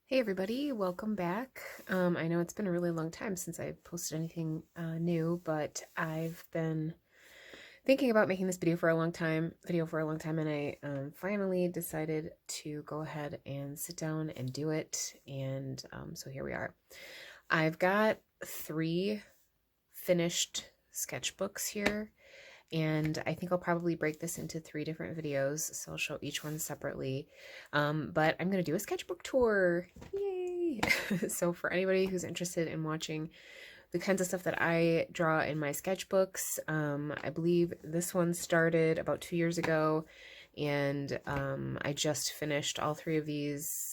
Hey everybody, welcome back. I know it's been a really long time since I posted anything new, but I've been thinking about making this video for a long time, and I finally decided to go ahead and sit down and do it. And so here we are. I've got 3 finished sketchbooks here, and I think I'll probably break this into 3 different videos, so I'll show each one separately. But I'm gonna do a sketchbook tour. Yay! So for anybody who's interested in watching the kinds of stuff that I draw in my sketchbooks, I believe this one started about 2 years ago, and I just finished all 3 of these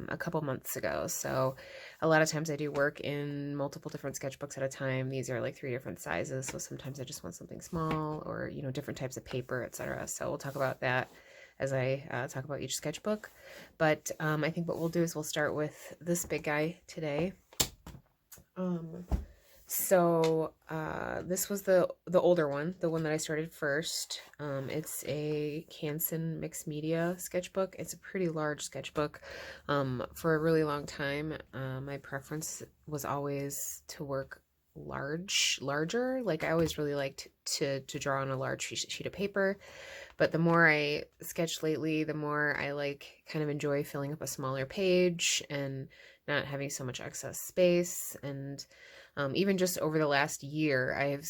a couple months ago. So a lot of times I do work in multiple different sketchbooks at a time. These are like 3 different sizes, so sometimes I just want something small, or different types of paper, etc. So we'll talk about that as I talk about each sketchbook. But I think what we'll do is we'll start with this big guy today. This was the older one, the one that I started first. It's a Canson mixed media sketchbook. It's a pretty large sketchbook. For a really long time, my preference was always to work larger. Like I always really liked to draw on a large sheet of paper. But the more I sketch lately, the more I kind of enjoy filling up a smaller page and not having so much excess space. And even just over the last year, I have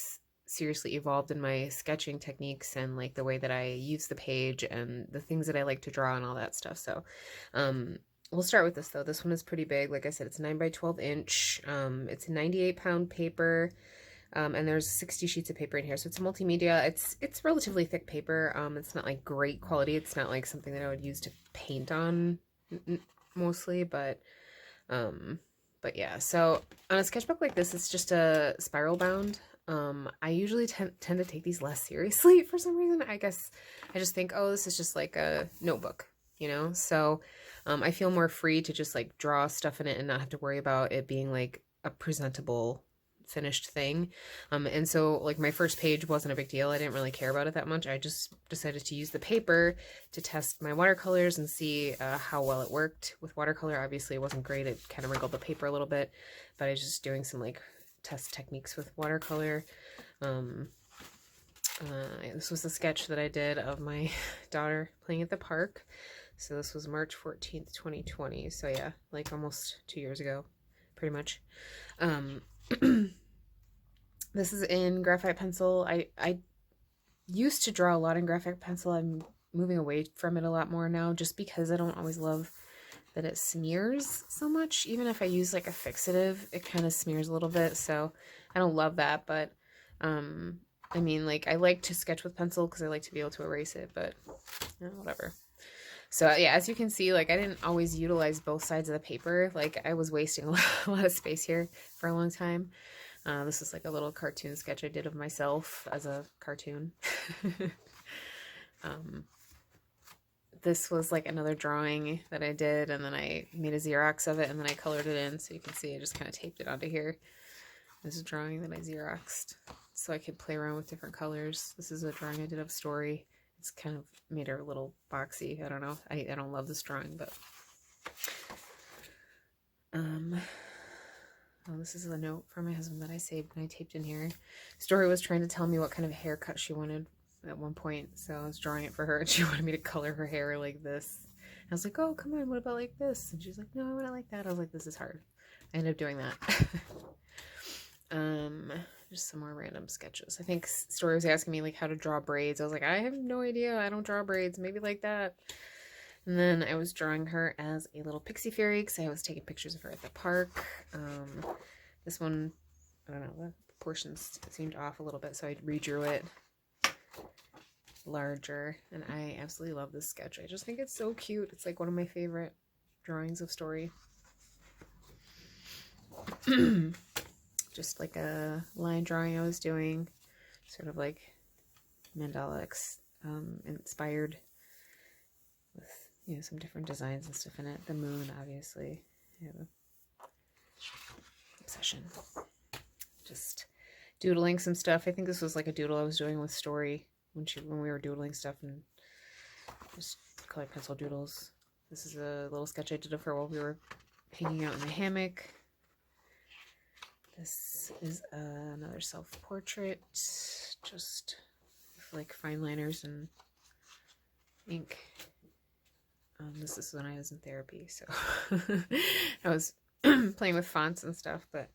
seriously evolved in my sketching techniques and like the way that I use the page and the things that I like to draw and all that stuff. So we'll start with this though. This one is pretty big. Like I said, it's 9 by 12 inch. It's a 98-pound paper. And there's 60 sheets of paper in here, so it's multimedia. It's relatively thick paper. It's not like great quality. It's not like something that I would use to paint on mostly, but yeah. So on a sketchbook like this, it's just a spiral bound. I usually tend to take these less seriously for some reason. I guess I just think, oh, this is just like a notebook, So I feel more free to just like draw stuff in it and not have to worry about it being like a presentable finished thing. And so like my first page wasn't a big deal. I didn't really care about it that much. I just decided to use the paper to test my watercolors and see how well it worked with watercolor. Obviously it wasn't great. It kind of wrinkled the paper a little bit, but I was just doing some like test techniques with watercolor. This was the sketch that I did of my daughter playing at the park. So this was March 14th, 2020. So yeah, like almost 2 years ago, pretty much. This is in graphite pencil. I used to draw a lot in graphite pencil. I'm moving away from it a lot more now just because I don't always love that it smears so much. Even if I use like a fixative, it kind of smears a little bit, so I don't love that. But I mean, like I like to sketch with pencil because I like to be able to erase it, but whatever. So yeah, as you can see, like I didn't always utilize both sides of the paper. Like I was wasting a lot of space here for a long time. This is like a little cartoon sketch I did of myself as a cartoon. This was like another drawing that I did, and then I made a Xerox of it, and then I colored it in. So you can see I just kind of taped it onto here. This is a drawing that I Xeroxed so I could play around with different colors. This is a drawing I did of Story. It's kind of made her a little boxy. I don't know. I don't love this drawing, but oh, this is a note from my husband that I saved and I taped in here. Story was trying to tell me what kind of haircut she wanted at one point, so I was drawing it for her, and she wanted me to color her hair like this. I was like, oh, come on, what about like this? And she's like, no, I want it like that. I was like, this is hard. I ended up doing that. Just some more random sketches. I think Story was asking me like how to draw braids. I was like, I have no idea. I don't draw braids. Maybe like that. And then I was drawing her as a little pixie fairy because I was taking pictures of her at the park. This one, I don't know, the proportions seemed off a little bit, so I redrew it larger. And I absolutely love this sketch. I just think it's so cute. It's like one of my favorite drawings of Story. Just like a line drawing I was doing, sort of like mandala inspired with some different designs and stuff in it. The moon, obviously. I have a obsession. Just doodling some stuff. I think this was like a doodle I was doing with Story when we were doodling stuff, and just color pencil doodles. This is a little sketch I did of her while we were hanging out in the hammock. This is another self-portrait, just with like fine liners and ink. This is when I was in therapy, so I was playing with fonts and stuff, but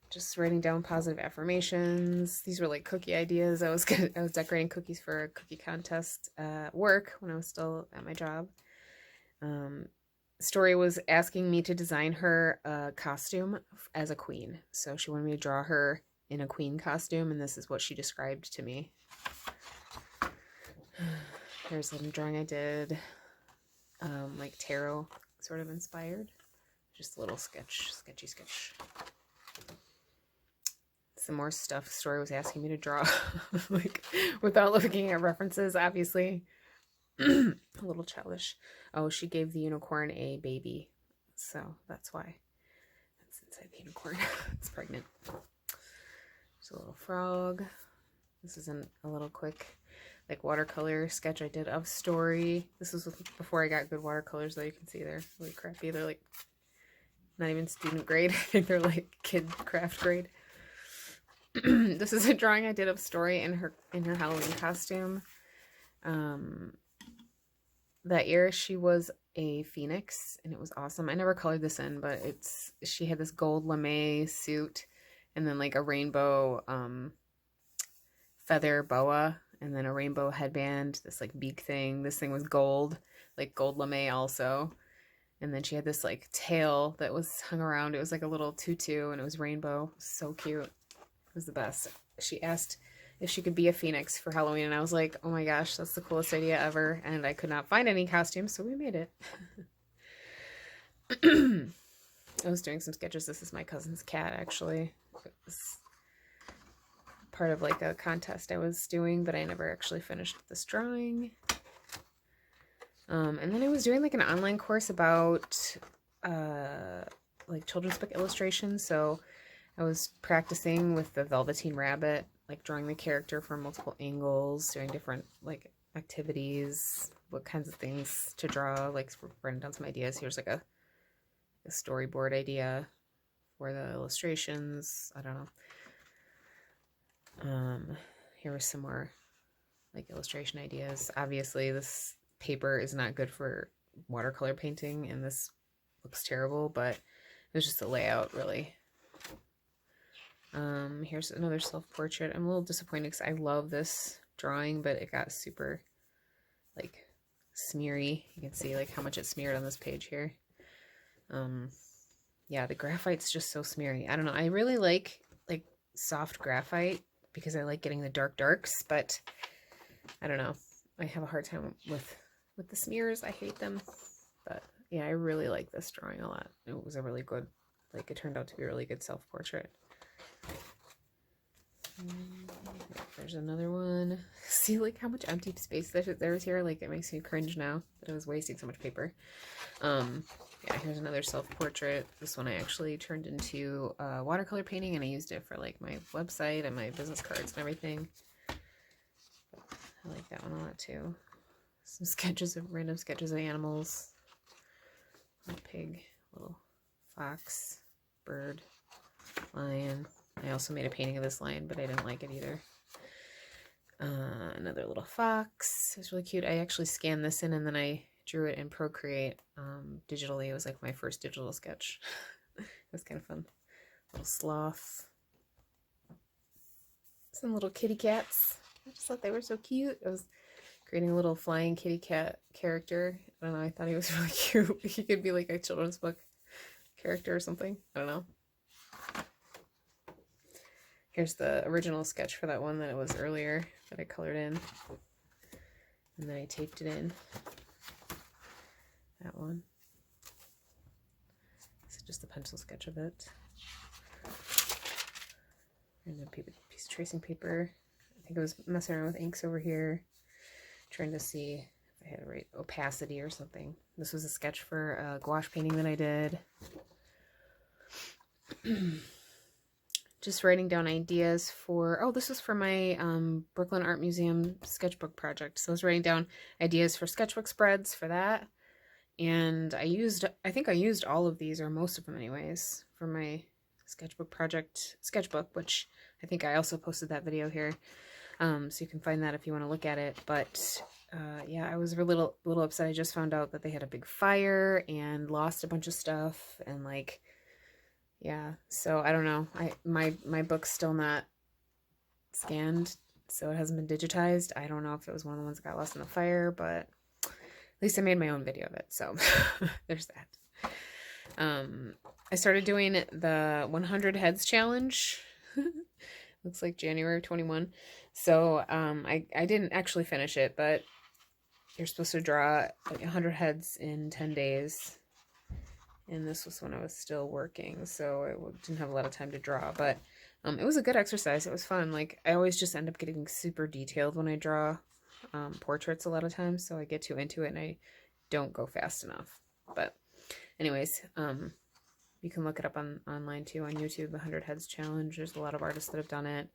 just writing down positive affirmations. These were like cookie ideas. I was decorating cookies for a cookie contest at work when I was still at my job. Story was asking me to design her a costume as a queen. So she wanted me to draw her in a queen costume, and this is what she described to me. Here's a drawing I did, like tarot sort of inspired. Just a little sketchy sketch. Some more stuff Story was asking me to draw, like without looking at references, obviously. A little childish. Oh, she gave the unicorn a baby, so that's why. That's inside the unicorn. It's pregnant. There's a little frog. This is a little quick, like, watercolor sketch I did of Story. This was before I got good watercolors, though. You can see they're really crappy. They're like not even student grade. I think they're like kid craft grade. This is a drawing I did of Story in her Halloween costume. That year she was a phoenix, and it was awesome. I never colored this in, but she had this gold lame suit, and then like a rainbow feather boa, and then a rainbow headband, this like beak thing. This thing was gold, like gold lame also. And then she had this like tail that was hung around. It was like a little tutu, and it was rainbow. So cute. It was the best. She asked if she could be a phoenix for Halloween, and I was like, oh my gosh, that's the coolest idea ever. And I could not find any costumes, so we made it. I was doing some sketches. This is my cousin's cat, actually. It was part of like a contest I was doing, but I never actually finished this drawing. And then I was doing like an online course about like children's book illustration, so I was practicing with the Velveteen Rabbit, like drawing the character from multiple angles, doing different like activities, what kinds of things to draw, like writing down some ideas. Here's like a storyboard idea for the illustrations. I don't know. Here were some more like illustration ideas. Obviously this paper is not good for watercolor painting, and this looks terrible, but it was just a layout, really. Here's another self-portrait. I'm a little disappointed because I love this drawing, but it got super like smeary. You can see like how much it smeared on this page here. Yeah, the graphite's just so smeary. I don't know. I really like soft graphite because I like getting the dark darks, but I don't know. I have a hard time with the smears. I hate them. But yeah, I really like this drawing a lot. It was a really good, like, it turned out to be a really good self-portrait. There's another one. See like how much empty space there is here? Like, it makes me cringe now that I was wasting so much paper. Yeah, here's another self-portrait. This one I actually turned into watercolor painting, and I used it for like my website and my business cards and everything. I like that one a lot too. Some sketches of random sketches of animals. A pig, little fox, bird, lion. I also made a painting of this lion, but I didn't like it either. Another little fox. It was really cute. I actually scanned this in, and then I drew it in Procreate digitally. It was like my first digital sketch. It was kind of fun. Little sloth. Some little kitty cats. I just thought they were so cute. I was creating a little flying kitty cat character. I don't know. I thought he was really cute. He could be like a children's book character or something. I don't know. Here's the original sketch for that one that it was earlier that I colored in. And then I taped it in. That one. This is just a pencil sketch of it. And a piece of tracing paper. I think I was messing around with inks over here, trying to see if I had the right opacity or something. This was a sketch for a gouache painting that I did. Just writing down ideas for, oh, this was for my Brooklyn Art Museum sketchbook project. So I was writing down ideas for sketchbook spreads for that. And I think I used all of these, or most of them anyways, for my sketchbook project sketchbook, which I think I also posted that video here. So you can find that if you want to look at it. But yeah, I was a little upset. I just found out that they had a big fire and lost a bunch of stuff, and like, yeah. So I don't know. My book's still not scanned, so it hasn't been digitized. I don't know if it was one of the ones that got lost in the fire, but at least I made my own video of it, so there's that. I started doing the 100 heads challenge. Looks like January 21. So I didn't actually finish it, but you're supposed to draw 100 heads in 10 days. And this was when I was still working, so I didn't have a lot of time to draw, but it was a good exercise. It was fun. Like, I always just end up getting super detailed when I draw portraits a lot of times, so I get too into it and I don't go fast enough. But anyways, you can look it up online too on YouTube, the 100 Heads Challenge. There's a lot of artists that have done it.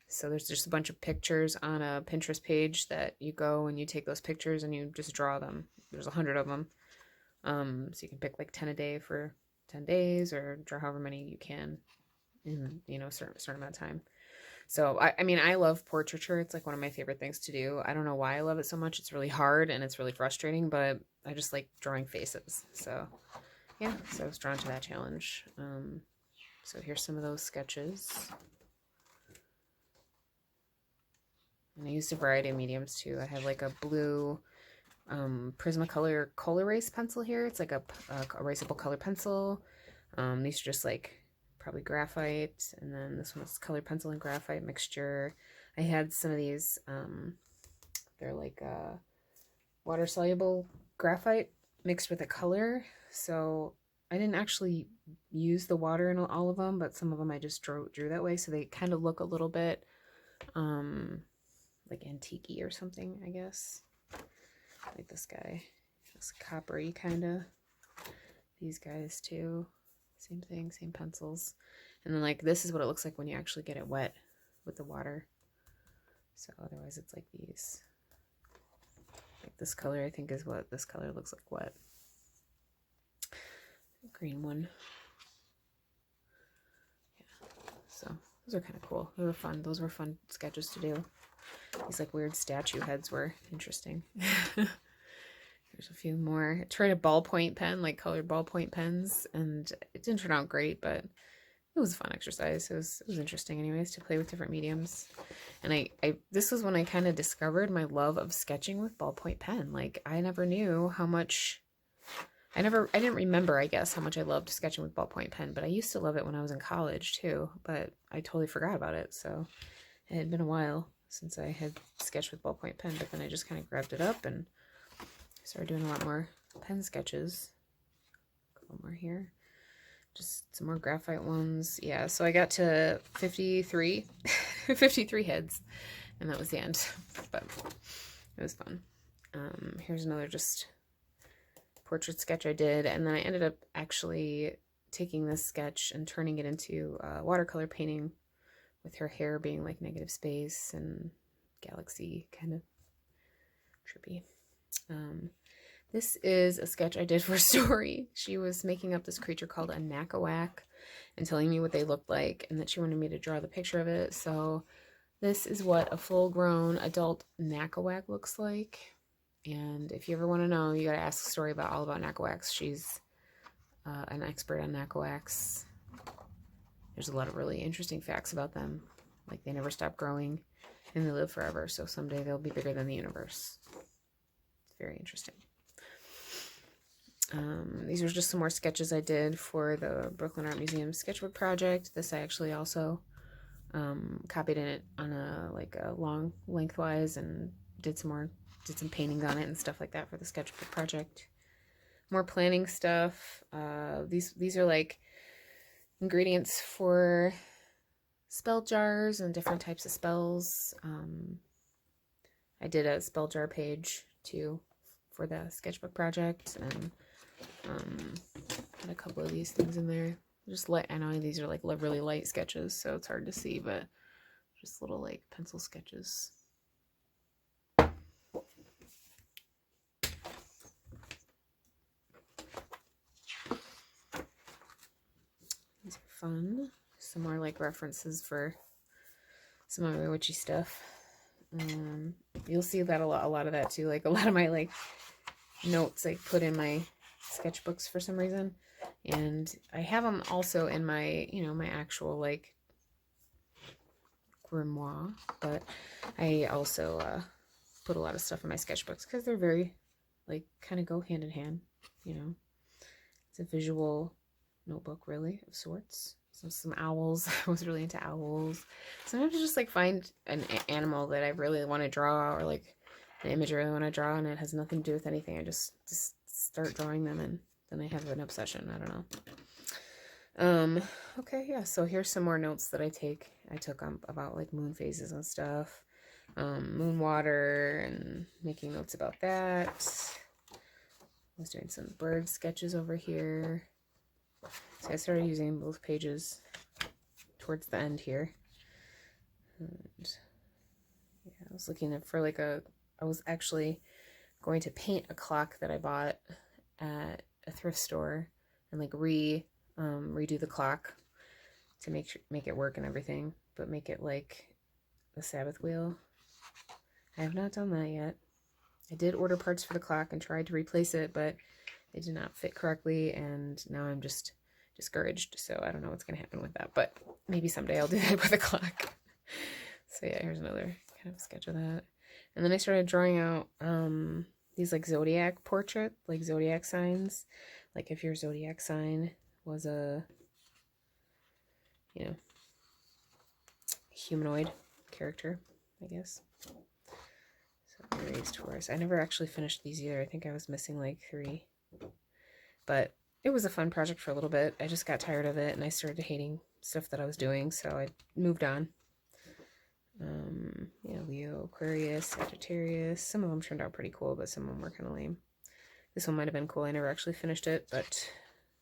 So there's just a bunch of pictures on a Pinterest page that you go and you take those pictures and you just draw them. There's 100 of them. So you can pick like 10 a day for 10 days or draw however many you can in, you know, a certain amount of time. So, I mean, I love portraiture. It's like one of my favorite things to do. I don't know why I love it so much. It's really hard and it's really frustrating, but I just like drawing faces. So, yeah, so I was drawn to that challenge. So here's some of those sketches. And I used a variety of mediums too. I have like a blue Prismacolor Color Erase pencil here. It's like a erasable color pencil. These are just like probably graphite, and then this one's color pencil and graphite mixture. I had some of these, they're like water soluble graphite mixed with a color, so I didn't actually use the water in all of them, but some of them I just drew that way, so they kind of look a little bit like antique-y or something, I guess. Like this guy, just coppery kind of. These guys too, same thing, same pencils. And then like this is what it looks like when you actually get it wet with the water. So otherwise it's like these. Like this color I think is what this color looks like wet. Green one. Yeah. So those are kind of cool. They were fun. Those were fun sketches to do. These like weird statue heads were interesting. There's a few more. I tried a ballpoint pen, like colored ballpoint pens, and it didn't turn out great, but it was a fun exercise. It was interesting anyways to play with different mediums. And I this was when I kind of discovered my love of sketching with ballpoint pen. Like, I never knew how much I didn't remember, I guess, how much I loved sketching with ballpoint pen, but I used to love it when I was in college too, but I totally forgot about it. So it had been a while since I had sketched with ballpoint pen, but then I just kind of grabbed it up and started doing a lot more pen sketches. A couple more here. Just some more graphite ones. Yeah, so I got to 53, 53 heads, and that was the end. But it was fun. Here's another just portrait sketch I did, and then I ended up actually taking this sketch and turning it into watercolor painting, with her hair being like negative space and galaxy, kind of trippy. This is a sketch I did for Story. She was making up this creature called a Nakawak and telling me what they looked like, and that she wanted me to draw the picture of it. So this is what a full-grown adult Nakawak looks like. And if you ever want to know, you gotta ask Story all about Nakawaks. She's an expert on Nakawaks. There's a lot of really interesting facts about them. Like, they never stop growing and they live forever. So someday they'll be bigger than the universe. It's very interesting. These were just some more sketches I did for the Brooklyn Art Museum sketchbook project. This I actually also copied in it on a long lengthwise and did some paintings on it and stuff like that for the sketchbook project. More planning stuff. These are like ingredients for spell jars and different types of spells. I did a spell jar page too for the sketchbook project, and had a couple of these things in there. Just light. I know these are like really light sketches, so it's hard to see, but just little like pencil sketches. fun. Some more like references for some of my witchy stuff. You'll see that a lot of that too. Like a lot of my like notes I put in my sketchbooks for some reason, and I have them also in my, you know, my actual like grimoire, but I also put a lot of stuff in my sketchbooks because they're very like kind of go hand in hand, you know. It's a visual notebook really of sorts. So some owls. I was really into owls. Sometimes I just like find an animal that I really want to draw, or like an image I really want to draw, and it has nothing to do with anything. I just start drawing them, and then I have an obsession. I don't know. Okay, yeah, so here's some more notes that I took about like moon phases and stuff. Moon water, and making notes about that. I was doing some bird sketches over here. So I started using both pages towards the end here. And yeah, I was looking for like I was actually going to paint a clock that I bought at a thrift store and like redo the clock to make it work and everything, but make it like the Sabbath wheel. I have not done that yet. I did order parts for the clock and tried to replace it, but it did not fit correctly, and now I'm just discouraged, so I don't know what's going to happen with that, but maybe someday I'll do that with a clock. So yeah, here's another kind of sketch of that. And then I started drawing out these like Zodiac portrait, like Zodiac signs. Like if your Zodiac sign was a, you know, humanoid character, I guess. So Aries, Taurus. I never actually finished these either. I think I was missing like 3. But it was a fun project for a little bit. I just got tired of it, and I started hating stuff that I was doing, so I moved on. Yeah, Leo, Aquarius, Sagittarius. Some of them turned out pretty cool, but some of them were kind of lame. This one might have been cool. I never actually finished it, but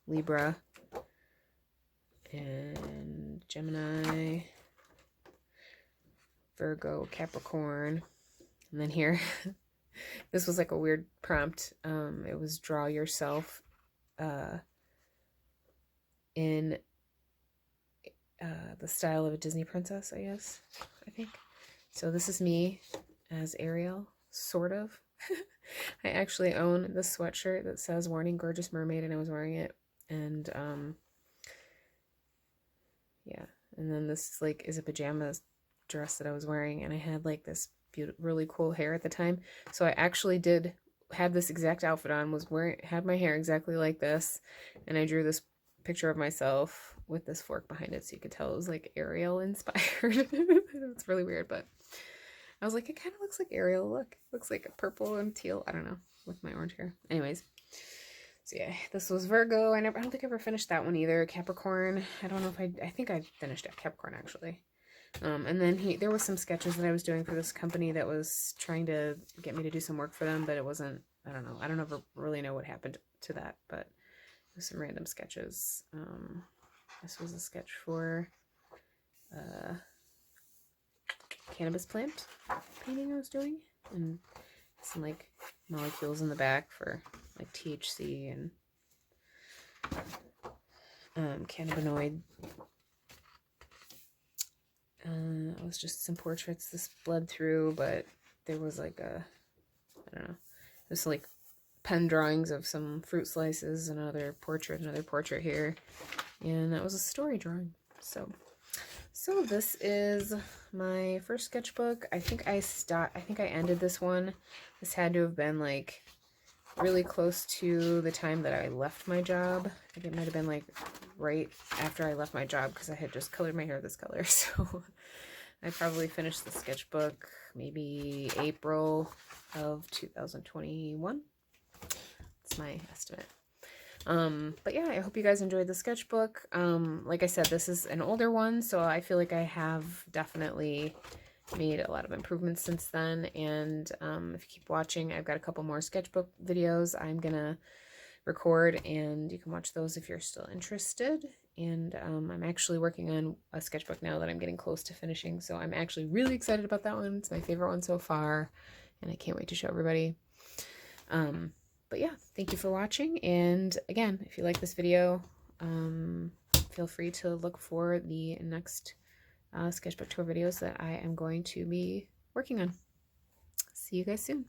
Libra and Gemini, Virgo, Capricorn. And then here, this was like a weird prompt. It was draw yourself in the style of a Disney princess, I guess, I think. So this is me as Ariel, sort of. I actually own this sweatshirt that says "Warning, Gorgeous Mermaid," and I was wearing it. And yeah, and then this like is a pajama dress that I was wearing, and I had like this really cool hair at the time. So I actually had this exact outfit on, had my hair exactly like this, and I drew this picture of myself with this fork behind it, so you could tell it was like Ariel inspired. It's really weird, but I was like, it kind of looks like Ariel. Look, it looks like a purple and teal. I don't know, with my orange hair. Anyways, so yeah, this was Virgo. I don't think I ever finished that one either. Capricorn. I don't know if I think I finished at Capricorn actually. And then there was some sketches that I was doing for this company that was trying to get me to do some work for them, but it wasn't, I don't know. I don't ever really know what happened to that, but there's some random sketches. This was a sketch for cannabis plant painting I was doing, and some like molecules in the back for like THC and cannabinoid. It was just some portraits this bled through, but there was like I don't know, just like pen drawings of some fruit slices, another portrait here, and that was a story drawing. So this is my first sketchbook. I think I ended this one. This had to have been like really close to the time that I left my job. I think it might have been like right after I left my job, because I had just colored my hair this color. So I probably finished the sketchbook maybe April of 2021. That's my estimate. But yeah, I hope you guys enjoyed the sketchbook. Like I said, this is an older one, so I feel like I have definitely made a lot of improvements since then. And if you keep watching, I've got a couple more sketchbook videos I'm gonna record, and you can watch those if you're still interested. And I'm actually working on a sketchbook now that I'm getting close to finishing, so I'm actually really excited about that one. It's my favorite one so far, and I can't wait to show everybody. But yeah, thank you for watching, and again, if you like this video, feel free to look for the next sketchbook tour videos that I am going to be working on. See you guys soon.